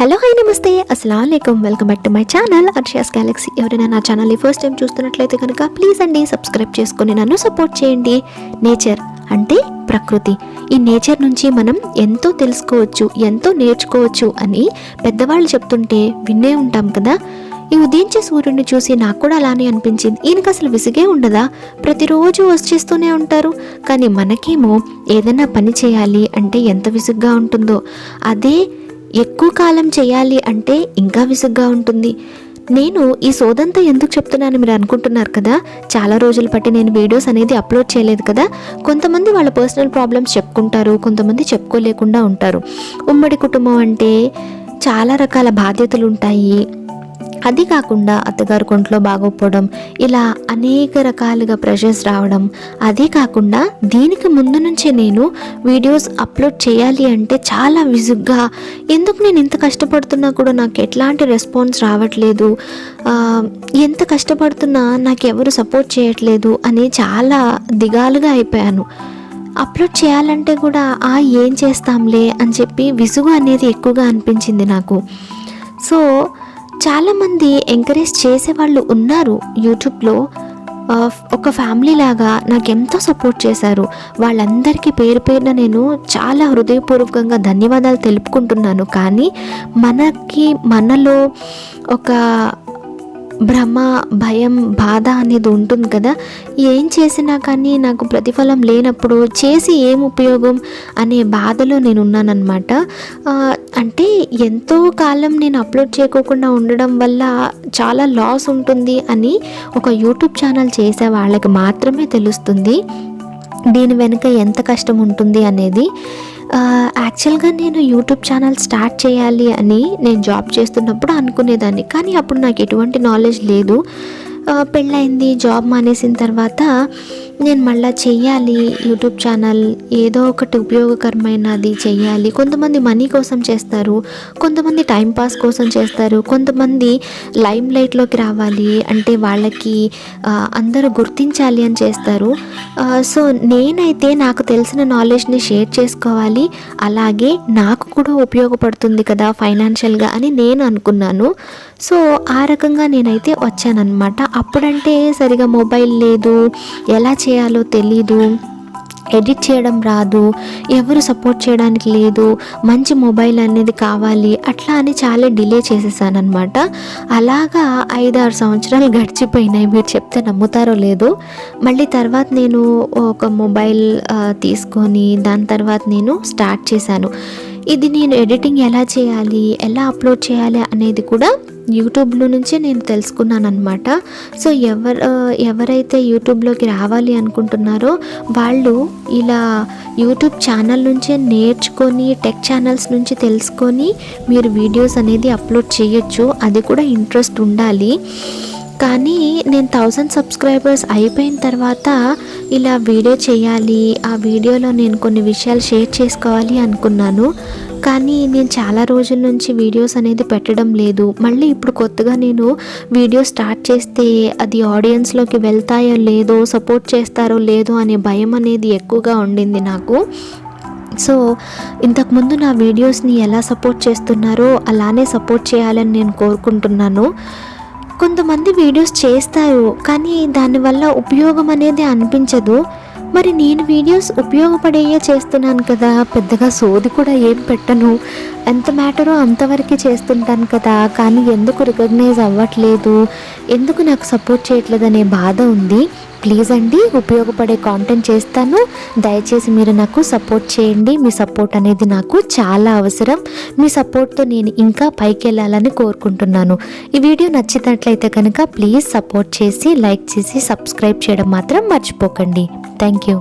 Hello hi నమస్తే అస్సలాము అలైకుం welcome back to my channel Arshiya's Galaxy. ఎవరైనా నా ఛానల్ని ఫస్ట్ టైం చూస్తున్నట్లయితే కనుక ప్లీజ్ అండి సబ్స్క్రైబ్ చేసుకొని నన్ను సపోర్ట్ చేయండి. నేచర్ అంటే ప్రకృతి. ఈ నేచర్ నుంచి మనం ఎంతో తెలుసుకోవచ్చు, ఎంతో నేర్చుకోవచ్చు అని పెద్దవాళ్ళు చెప్తుంటే వినే ఉంటాం కదా. ఈ ఉదయించే సూర్యుడిని చూసి నాకు కూడా అలానే అనిపించింది. ఈయనకు అసలు విసిగే ఉండదా, ప్రతిరోజు వచ్చేస్తూనే ఉంటారు. కానీ మనకేమో ఏదైనా పని చేయాలి అంటే ఎంత విసుగ్గా ఉంటుందో, అదే ఎక్కువ కాలం చేయాలి అంటే ఇంకా విసుగ్గా ఉంటుంది. నేను ఈ సోదంతా ఎందుకు చెప్తున్నాను మీరు అనుకుంటున్నారు కదా. చాలా రోజులు బట్టి నేను వీడియోస్ అనేది అప్లోడ్ చేయలేదు కదా. కొంతమంది వాళ్ళ పర్సనల్ ప్రాబ్లమ్స్ చెప్పుకుంటారు, కొంతమంది చెప్పుకోలేకుండా ఉంటారు. ఉమ్మడి కుటుంబం అంటే చాలా రకాల బాధ్యతలు ఉంటాయి. అది కాకుండా అత్తగారు కొంట్లో బాగోకపోవడం, ఇలా అనేక రకాలుగా ప్రెషర్స్ రావడం. అదే కాకుండా దీనికి ముందు నుంచే నేను వీడియోస్ అప్లోడ్ చేయాలి అంటే చాలా విసుగ్గా, ఎందుకు నేను ఇంత కష్టపడుతున్నా కూడా నాకు ఎట్లాంటి రెస్పాన్స్ రావట్లేదు, ఎంత కష్టపడుతున్నా నాకు ఎవరు సపోర్ట్ చేయట్లేదు అని చాలా దిగాలుగా అయిపోయాను. అప్లోడ్ చేయాలంటే కూడా ఏం చేస్తాంలే అని చెప్పి విసుగు అనేది ఎక్కువగా అనిపించింది నాకు. సో చాలామంది ఎంకరేజ్ చేసేవాళ్ళు ఉన్నారు యూట్యూబ్లో. ఒక ఫ్యామిలీ లాగా నాకు ఎంతో సపోర్ట్ చేశారు. వాళ్ళందరికీ పేరు పేరున నేను చాలా హృదయపూర్వకంగా ధన్యవాదాలు తెలుపుకుంటున్నాను. కానీ మనలో ఒక భ్రమ, భయం, బాధ అనేది ఉంటుంది కదా. ఏం చేసినా కానీ నాకు ప్రతిఫలం లేనప్పుడు చేసి ఏం ఉపయోగం అనే బాధలో నేను ఉన్నానన్నమాట. అంటే ఎంతో కాలం నేను అప్లోడ్ చేయకోకుండా ఉండడం వల్ల చాలా లాస్ ఉంటుంది అని ఒక యూట్యూబ్ ఛానల్ చేసే వాళ్ళకి మాత్రమే తెలుస్తుంది దీని వెనుక ఎంత కష్టం ఉంటుంది అనేది. యాక్చువల్గా నేను యూట్యూబ్ ఛానల్ స్టార్ట్ చేయాలి అని నేను జాబ్ చేస్తున్నప్పుడు అనుకునేదాన్ని. కానీ అప్పుడు నాకు ఎటువంటి నాలెడ్జ్ లేదు. పెళ్ళయింది, జాబ్ మానేసిన తర్వాత నేను మళ్ళీ చెయ్యాలి యూట్యూబ్ ఛానల్, ఏదో ఒకటి ఉపయోగకరమైనది చెయ్యాలి. కొంతమంది మనీ కోసం చేస్తారు, కొంతమంది టైంపాస్ కోసం చేస్తారు, కొంతమంది లైమ్ లైట్లోకి రావాలి అంటే వాళ్ళకి అందరూ గుర్తించాలి అని చేస్తారు. సో నేనైతే నాకు తెలిసిన నాలెడ్జ్ని షేర్ చేసుకోవాలి, అలాగే నాకు కూడా ఉపయోగపడుతుంది కదా ఫైనాన్షియల్గా అని నేను అనుకున్నాను. సో ఆ రకంగా నేనైతే వచ్చానన్నమాట. అప్పుడంటే సరిగా మొబైల్ లేదు, ఎలా చేయాలో తెలీదు, ఎడిట్ చేయడం రాదు, ఎవరు సపోర్ట్ చేయడానికి లేదు, మంచి మొబైల్ అనేది కావాలి, అట్లా అని చాలా డిలే చేసేసానమాట. అలాగా 5-6 సంవత్సరాలు గడిచిపోయినాయి. మీరు చెప్తే నమ్ముతారో లేదు. మళ్ళీ తర్వాత నేను ఒక మొబైల్ తీసుకొని దాని తర్వాత నేను స్టార్ట్ చేశాను. ఇది నేను ఎడిటింగ్ ఎలా చేయాలి, ఎలా అప్లోడ్ చేయాలి అనేది కూడా యూట్యూబ్లో నుంచే నేను తెలుసుకున్నాను అనమాట. సో ఎవరైతే యూట్యూబ్లోకి రావాలి అనుకుంటున్నారో వాళ్ళు ఇలా యూట్యూబ్ ఛానల్ నుంచే నేర్చుకొని, టెక్ ఛానల్స్ నుంచి తెలుసుకొని మీరు వీడియోస్ అనేది అప్లోడ్ చేయొచ్చు. అది కూడా ఇంట్రెస్ట్ ఉండాలి. కానీ నేను 1000 సబ్స్క్రైబర్స్ అయిపోయిన తర్వాత ఇలా వీడియో చేయాలి, ఆ వీడియోలో నేను కొన్ని విషయాలు షేర్ చేసుకోవాలి అనుకున్నాను. కానీ నేను చాలా రోజుల నుంచి వీడియోస్ అనేది పెట్టడం లేదు. మళ్ళీ ఇప్పుడు కొత్తగా నేను వీడియో స్టార్ట్ చేస్తే అది ఆడియన్స్లోకి వెళ్తాయో లేదో, సపోర్ట్ చేస్తారో లేదో అనే భయం అనేది ఎక్కువగా ఉండింది నాకు. సో ఇంతకుముందు నా వీడియోస్ని ఎలా సపోర్ట్ చేస్తున్నారో అలానే సపోర్ట్ చేయాలని నేను కోరుకుంటున్నాను. కొంతమంది వీడియోస్ చేస్తారు కానీ దానివల్ల ఉపయోగం అనేది అనిపించదు. మరి నేను వీడియోస్ ఉపయోగపడేయే చేస్తున్నాను కదా, పెద్దగా సోది కూడా ఏం పెట్టను, ఎంత మ్యాటరో అంతవరకే చేస్తుంటాను కదా. కానీ ఎందుకు రికగ్నైజ్ అవ్వట్లేదు, ఎందుకు నాకు సపోర్ట్ చేయట్లేదు అనే బాధ ఉంది. ప్లీజ్ అండి, ఉపయోగపడే కాంటెంట్ చేస్తాను, దయచేసి మీరు నాకు సపోర్ట్ చేయండి. మీ సపోర్ట్ అనేది నాకు చాలా అవసరం. మీ సపోర్ట్తో నేను ఇంకా పైకి వెళ్ళాలని కోరుకుంటున్నాను. ఈ వీడియో నచ్చినట్లయితే కనుక ప్లీజ్ సపోర్ట్ చేసి, లైక్ చేసి, సబ్స్క్రైబ్ చేయడం మాత్రం మర్చిపోకండి. Thank you.